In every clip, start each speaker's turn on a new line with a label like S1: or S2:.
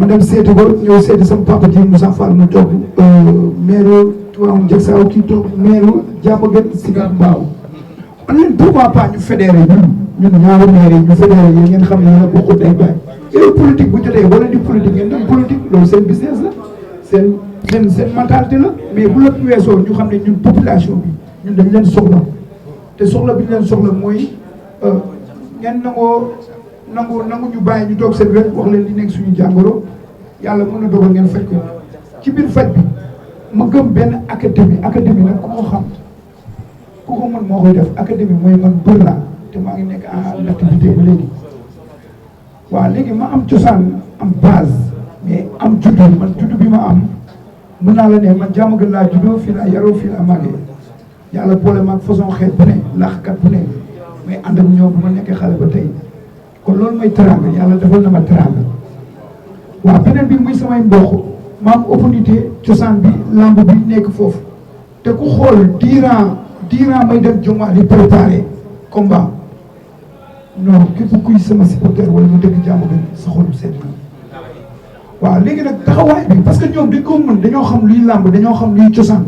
S1: ma dem seeti ko ñëw seeti sama papa ji Moussa Fall mu toog maire Tivaouane Diacksao kii toog maire Diamaguène Sicap Mbao man leen pourquoi pas ñu fédéré ñun ñaari maire yi ñu fédéré yi ngeen xam ne yéen a bokkul day bàyyi yooyu politique bu jotee wala di politique ngeen dem politique loolu seen business la seen mentalité la mais bu la weesoo ñu xam ne ñun population bi ñun dañ leen soxla te soxla bi ñu leen soxla mooy ngeen nangu ñu bàyyi ñu toog seen wet wax leen li nekk suñu jàngoro yàlla mën na dogal ngeen faj ko ci biir faj bi ma gëm benn académie nag ku ko xam ku ko mën moo koy def académie mooy man bër laa te maa ngi nekk en activité ba léegi waaw léegi ma am cosaan am base mais am juddu man juddu bi ma am mën naa la ne man Diamaguène laa juddoo fii laa yaroo fii laa màggee yàlla boole maag façon xeet bu ne laaxkat bu ne mais ànd ak ñoom bu ma nekkee xale ba tey kon loolu mooy teraanga yàlla defal na ma teraanga waaw beneen bi muy samay mbokk ma am opportunité cosaan bi lamb bi nekk foofu te ku xool diiran may dem Jongwaar di préparé combat non képp kuy sama supporter wala mu dëgg Diamaguène sa xol sedd na waaw léegi nag taxawaay bi parce que ñoom dañ ko mën dañoo xam luy lamb dañoo xam luy cosaan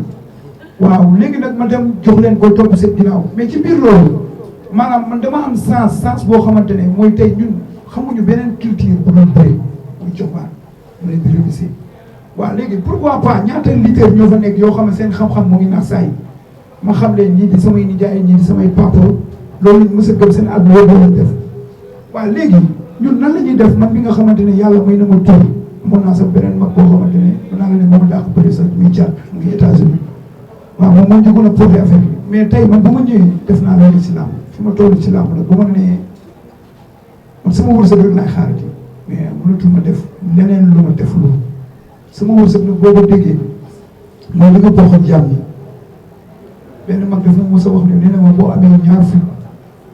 S1: waaw léegi nag ma dem jox leen ko topp seen ginnaaw mais ci biir loolu maanaam man dama am sens boo xamante ne mooy tey ñun xamuñu beneen culture bu doon bëri muy Jongwaar mu leen di réussir waaw léegi pourquoi pas ñaata lutteurs ñoo fa nekk yoo xam ne seen xam-xam mu ngi nax saa yi ma xam leen ñii di samay nijaay ñii di samay papa loolu lañ mës a gëm seen àdduna yëpp lañ def waaw léegi ñun nan la ñuy def man bi nga xamante ne yàlla may na ma tur mën naa sax beneen mag boo xamante ne mën naa la ne moom daa ko bëri sax muy caat mu ngi États-Unis waaw moom moo njëkkoon a porté affaire bi mais tey man bu ma ñëwee def naa loolu ci làmb fi ma toll ci làmb nag bu ma nee man sama wërsëg rek laay xaarati mais mënatu ma def leneen lu ma def loolu sama wërsëg nag boo ko déggee mooy li nga bokk ak jàmm yi benn mag dafa mos a wax ne nee na ma boo amee ñaar fukk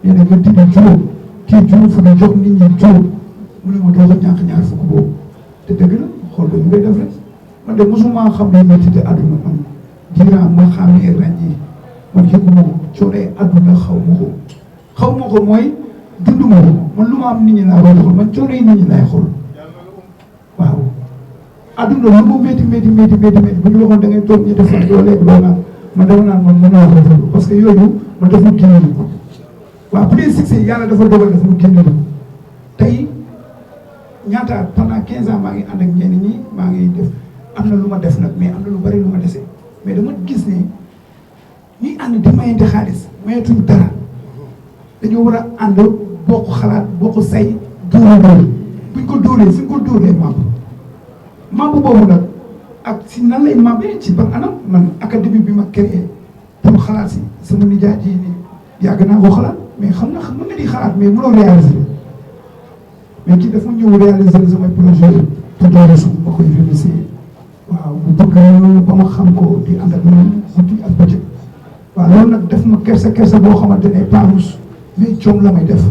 S1: nee na nga dindi juróom kii juróom fukk jox nit ñi juróom mu ne ma doo ko ñàkk ñaar fukk boobu te dëgg la xool ba ñu ngay def rek man de mosuma xam ne métti te àdduna man diiraa ma xamee ràññee man yëguma ko coonee àdduna xaw ma ko mooy dunduma ko man lu ma am nit ñi laa koy xool man coonee nit ñi laay xool waaw àdduna lu mu métti bu ñu waxoon da ngay toog ñetti fan doo lekk doo naan man dama naan man mën naa wax parce que yooyu man dafa génne ko waaw bu dee succès yàlla dafa dogal dafa génne ko tey ñaata pendant 15 ans maa ngi ànd ak ñenn ñi maa ngi def am na lu ma def nag mais am na lu bari lu ma dese mais dama gis ne ñuy ànd di mayante xaalis mayetuñ dara dañoo war a ànd bokk xalaat bokk say dóor buñ ko dóoree fu ñu ko dóoree membre boobu nag ak si nan lay mambee ci ban anam man académie bi ma créé pour xalaat si sama nijaay ji ni yàgg naa ko xalaat mais xam nga mën nga di xalaat mais mënoo réaliser mais kii dafa ñëw réaliser samay projet pour doole suuf ma koy remercier waaw bu bëgg ba ma xam ko di ànd ak ñoom guddi ak bëccëg waaw loolu nag def ma kersa boo xamante ne parus mais coom la may def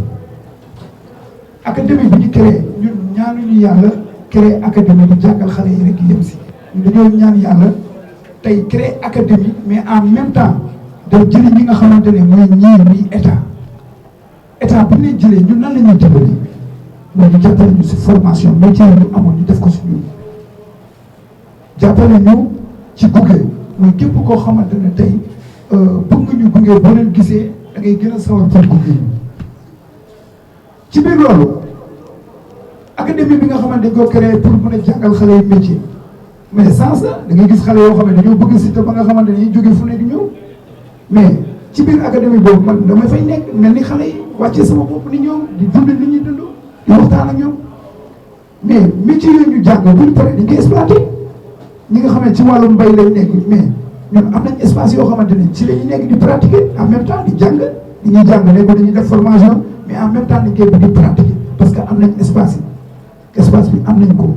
S1: académie bi ñu créé ñun ñaanuñu yàlla créé académie di jàngal xale yi rek yem si ñun dañoo ñaan yàlla tey créé académie mais en même temps daf jëli ñi nga xamante ne mooy ñii muy état bu ñu jëlee ñun nan la ñuy dimbali mooy ñu jàppale ñu si formation métier yi ñu amoon ñu def ko si ñun jàppale ñu ci gunge mooy képp koo xamante ne tey bëgg nga ñu gunge boo leen gisee da ngay gën a sawar pour gunge ci biir loolu académie bi nga xamante dañ ko créé pour mën a jàngal xale yi métier mais sens la da ngay gis xale yoo xam ne dañoo bëgg si te ba nga xamante ne ñuy jógee fu ne di ñëw mais ci biir académie boobu man damay fay nekk mel ni xale yi wàccee sama bopp ni ñoom di dund li ñuy dund di waxtaan ak ñoom mais métier yooyu ñu jàng buñ paree dañ koy exploité ñi nga xam ne ci wàllum mbay lañ nekk mais ñun am nañ espace yoo xamante ne ci la ñuy nekk di pratiquer en même temps di jàng di ñuy jàng ne ko dañuy def formation mais en même temps dañ koy di pratiquer parce que am nañ espace yi espace bi am nañ ko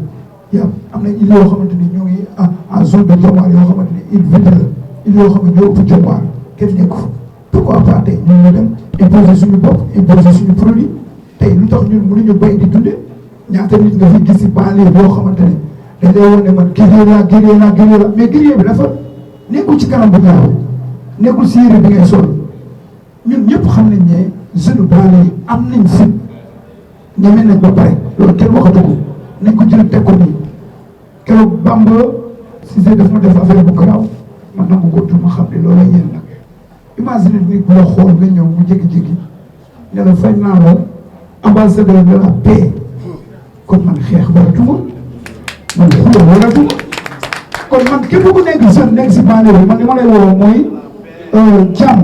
S1: yow am nañ île yoo xamante ne ñoo ngi en zone de Dionewar yoo xamante ne île vide la île yoo xam ne ñoo ëpp Dionewar kenn nekk fa pourquoi pas tey ñun ñu dem imposer suñu bopp imposer suñu produit tey lu tax ñun mënuñu bay di dunde ñaata nit nga fi gis si banlieue boo xamante ne dañ lay wan ne man guerrier la mais guerrier bi dafa nekkul ci kanam bu ñaaw nekkul si yére bi ngay sol ñun ñëpp xam nañ ne jeune banlieue yi am nañ fit ñeme nañ ba pare loolu kenn waxatu ko nañ ko jël teg ko nii keroog Bamba Cissé daf ma def affaire bu garaaw man nangu ko tu ma xam ne loolu yéen nag imagine nit bu la xool nga ñëw mu jékki-jékki ne la fay naa la ambassadeur de la paix kon man xeex waratuma man xuloo waratuma kon man képp ku nekk jeune nekk si banlieue bi man li ma lay woo mooy jàmm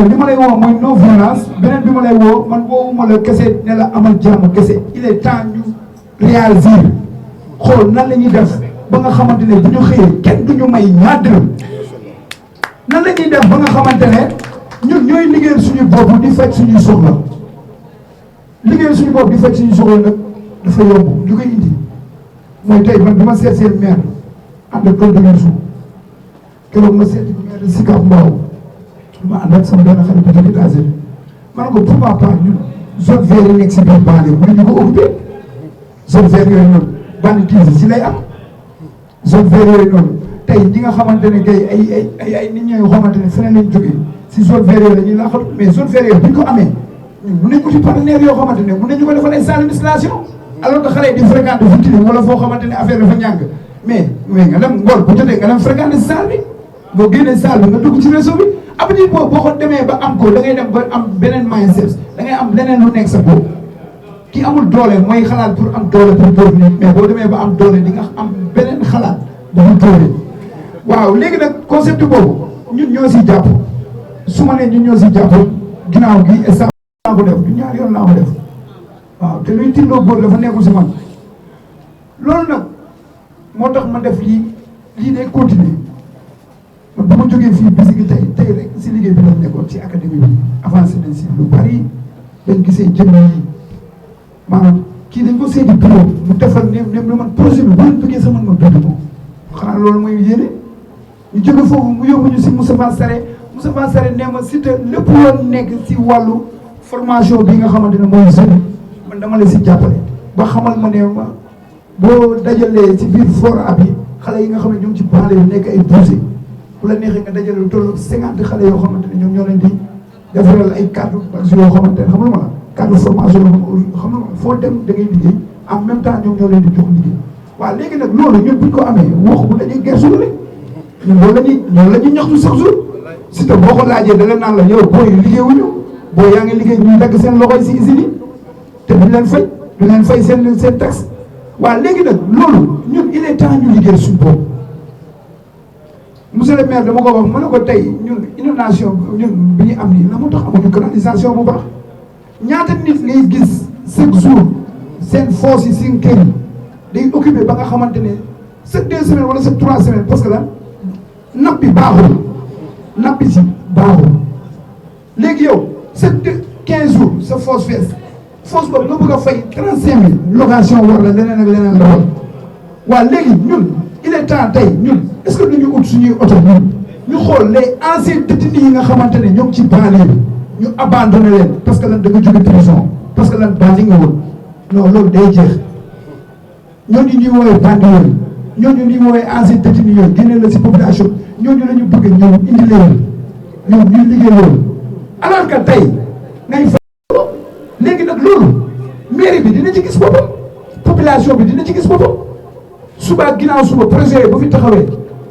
S1: li ma lay woo mooy non violence beneen bi ma lay woo man woowuma la kese ne la amal jàmm kese il est temps ñu réaliser xool nan la ñuy def ba nga xamante ne bu ñu xëyee kenn du ñu may ñaar dërëm nan la ñuy def ba nga xamante ne ñun ñooy liggéeyal suñu bopp di faj suñuy soxla liggéeyal suñu bopp di faj suñuy soxla nag dafa yomb ñu koy indi mooy tey man bi ma seet seen maire ànd ak tontu Youssou keroog ma seeti maire de Sicap Mbao ma ànd ak sama benn xarit bu jóge États-Unis ma ne ko pourquoi pas ñun zone verte yi nekk si biir banlieue mënuñu ko occupé zone verte yooyu noonu banditisme si lay am zone verte yooyu noonu tey ñi nga xamante ne gay ay nit ñoo xamante ne feneen lañ jógee si zone verte yooyu la ñuy laaxatu mais zone verte yooyu bu ñu ko amee ñun mën nañ ko ci partenaire yoo xamante ne mën nañu ko defal ay salle d'installation alors que xale yi di fréquente fu tilim wala foo xamante ne affaire dafa ñàng mais nga dem ngor bu jotee nga dem fréquente si salle bi boo génnee salle bi nga dugg ci réseau bi abdi boo ko demee ba am ko da ngay dem ba am beneen mindset da ngay am leneen lu nekk sa bopp ki amul doole mooy xalaat pour am doole pour dóor nit mais boo demee ba am doole di nga am beneen xalaat dafa dóore waaw léegi nag concept boobu ñun ñoo si jàpp su ma nee ñun ñoo si jàpp ginnaaw gi instant laa ko def du ñaar yoon laa ko def waaw te luy tindoo góor dafa nekkul si man loolu nag moo tax ma def lii day continuer man bu ma jógee fii bisi gi tey rek si liggéey bi lañ nekkoon ci académie bi avancé nañ si lu bari dañ gisee jëm yi maanaam kii dañ ko seeti bureau mu defal ne man projet bi bu leen bëggee sa man ma bind ko xanaa loolu mooy yéene ñu jóge foofu mu yóbbu ñu si Moustapha Sarré nee ma si te lépp loolu nekk si wàllu formation bi nga xamante ne mooy jeune man dama la si jàppale ba xamal ma ne ma boo dajalee si biir fora bi xale yi nga xam ne ñoom ci banlieue bi nekk ay boursiers bu la neexee nga dajale lu toll 50 xale yoo xamante ne ñoom ñoo leen di defaral ay cadre yoo xamante ne xam nga ma la cadre formation xam nga foo dem da ngay liggéey en même temps ñoom ñoo leen di jox liggéey waaw léegi nag loolu ñun buñ ko amee wax bu dañuy gersu rek ñun loolu la ñuy ñaxtu chaque jour si te boo ko laajee da leen naan la yow booy liggéeyuñu booy yaa ngi liggéey ñuy dagg seen loxoy si usine yi te duñ leen fay seen taxe waaw léegi nag loolu ñun il est temps ñu liggéey suñu bopp monsieur le maire dama ko wax ma ne ko tey ñun inondation ñun bi ñu am nii la moo tax amuñu canalisation bu baax ñaata nit ngay gis chaque jour seen fosse yi seen kër yi day occupé ba nga xamante ne chaque 2 semaines wala chaque 3 semaines parce que lan napp bi baaxul napp bi si baaxul léegi yow chaque 15 jours sa fosse fees fosse boobu nga bëgg a fay 35 000 location war la leneen ak leneen la war waa léegi ñun il est temps tey ñun est-ce que duñu ut suñuy oto ñun ñu xool les anciens détenus yi nga xamante ne ñoom ci banlieue bi ñu abandonné leen parce que lan da nga jóge prison parce que lan bandi nga woon non loolu day jeex ñooñu ñuy woowee bandi yooyu ñooñu ñuy woowee anciens détenus yooyu génne la si population ñooñu la ñu bëgg ñëw indi leen ñoom ñuy liggéey loolu alors que tey ngay fa léegi nag loolu mairie bi dina ci gis boppam population bi dina ci gis boppam suba ginnaaw suba projet yi bu fi taxawee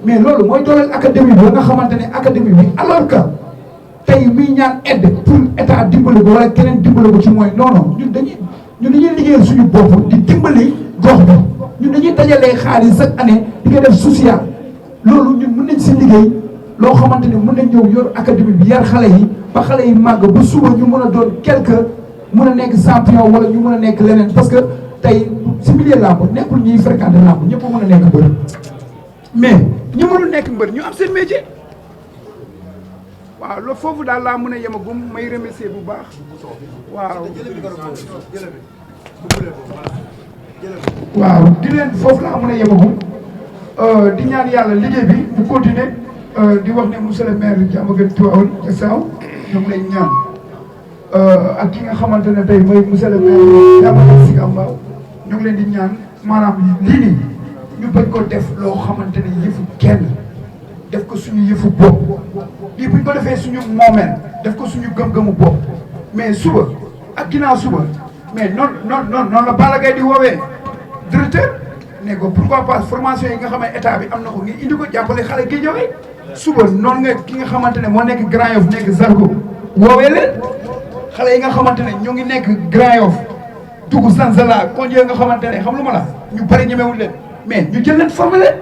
S1: mais loolu mooy dooleel académie bi nga xamante ne académie bi alors que tey muy ñaan aide pour état dimbali ko wala keneen dimbali ko ci mooy non non ñun dañuy liggéeyal suñu bopp di dimbali gox bi ñun dañuy dajalee xaalis chaque année di ko def social loolu ñun mën nañ si liggéey loo xamante ne mën nañ ñëw yor académie bi yar xale yi ba xale yi màgg ba suba ñu mën a doon quelque mën a nekk champion wala ñu mën a nekk leneen parce que tey si milieu làmb nekkul ñuy fréquenté làmb ñëpp mën a nekk mbër mais ñi mënul nekk mbër ñu am seen métier waaw loolu foofu daal laa mën a yemagum may remercier bu baax waaw di leen foofu laa mën a yemagum di ñaan yàlla liggéey bi bu continuer di wax ne monsieur le maire Diamaguène Tivaouane Diacksao ñoo ngi lay ñaan ak ki nga xamante ne tey mooy monsieur le maire Diamaguène Sicap Mbao ñu ngi leen di ñaan maanaam lii nii ñu bañ ko def loo xamante ne yëfu kenn def ko suñu yëfu bopp lii buñ ko defee suñu moomeel def ko suñu gëm-gëmu bopp mais suba ak ginnaaw suba mais noonu la Balla Gaye di woowee directeur ne ko pourquoi pas formation yi nga xam ne état bi am na ko ngi indi ko jàppale xale Guédiawaye suba noonu nga ki nga xamante ne moo nekk Grand Yoff nekk Zarko woowee leen xale yi nga xamante ne ñoo ngi nekk Grand Yoff dugg Sanzala kon yooyu nga xamante ne xam lu ma la ñu bëri ñemewul leen mais ñu jël leen formé leen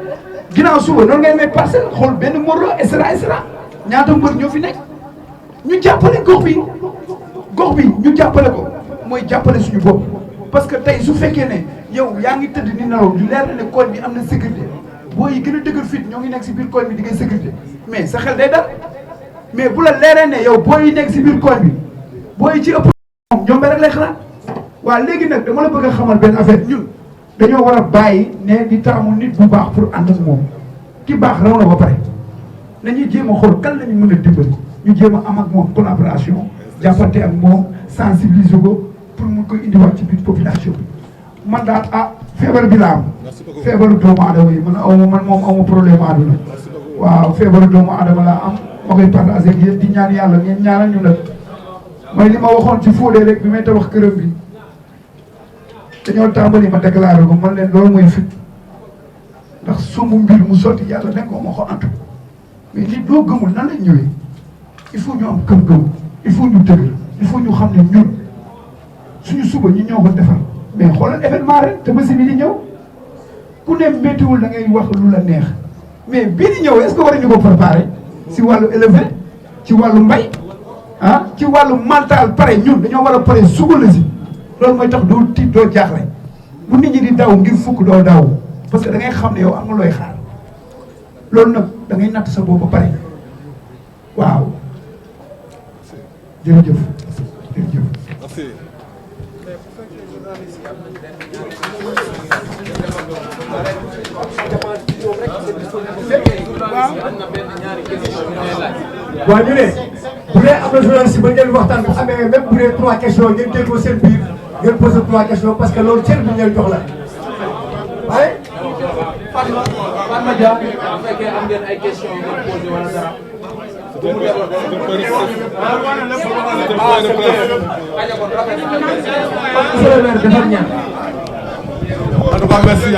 S1: ginnaaw suba noonu ngay may parcelle xool benn Morlo et cetera ñaata mbër ñoo fi nekk ñu jàppale gox bi ñu jàppale ko mooy jàppale suñu bopp parce que tey su fekkee ne yow yaa ngi tëdd ni nelaw di leer na ne koñ bi am na sécurité boo yi gën a dëgër fit ñoo ngi nekk si biir koñ bi di ngay sécurité mais sa xel day dal mais bu la leeree ne yow boo yi nekk si biir koñ bi boo yi ci ëpp moom ñoom rek lay xalaat waaw léegi nag dama la bëgg a xamal benn affaire ñun dañoo war a bàyyi ne di taamu nit bu baax pour ànd ak moom ki baax raw na ba pare nañuy jéem a xool kan la ñu mën a dimbali ñu jéem a am ak moom collaboration jàppante ak moom sensibiliser ko pour mu koy indiwaat ci biir population bi man daal feebar bi la am feebaru doomu aadama yi man moom amu problème àdduna waaw feebaru doomu aadama laa am ma koy partagé ak yéen di ñaan yàlla ngeen ñaanal ñu nag mooy li ma waxoon ci Fodé rek bi may tabax këram bi dañoo tàmbali ma déclaré ko man leen loolu mooy fit ndax sumbu mbir mu sotti yàlla ne ko ma ko antu mais nit doo gëmul nan lañ ñëwee il faut ñu am gëm-gëm il faut ñu dëgër il faut ñu xam ne ñun suñu suba ñu ñoo ko defar mais xoolal événement rek te basi bi di ñëw ku ne méttiwul da ngay wax lu la neex mais bii di ñëw est-ce que war ñu ko préparer si wàllu élevé ci wàllu mbay ci wàllu mental pare ñun dañoo war a pare suba la si loolu mooy tax doo tiit doo jaaxle bu nit ñi di daw ngir fukk doo daw parce que da ngay xam ne yow am nga looy xaar loolu nag da ngay natt sa bopp ba pare waaw jërëjëf jërëjëf.
S2: Merci.
S3: waaw ñu ne bu dee am na journaliste ba ngeen waxtaan bu amee même bu dee 3 questions ngeen déggoo seen biir ngeen posé 3 questions parce que loolu cër bi ngeen jox la waaye.
S4: Fatma Dia bu fekkee am ngeen ay questions ngeen posé wala dara.
S2: En tout cas, merci.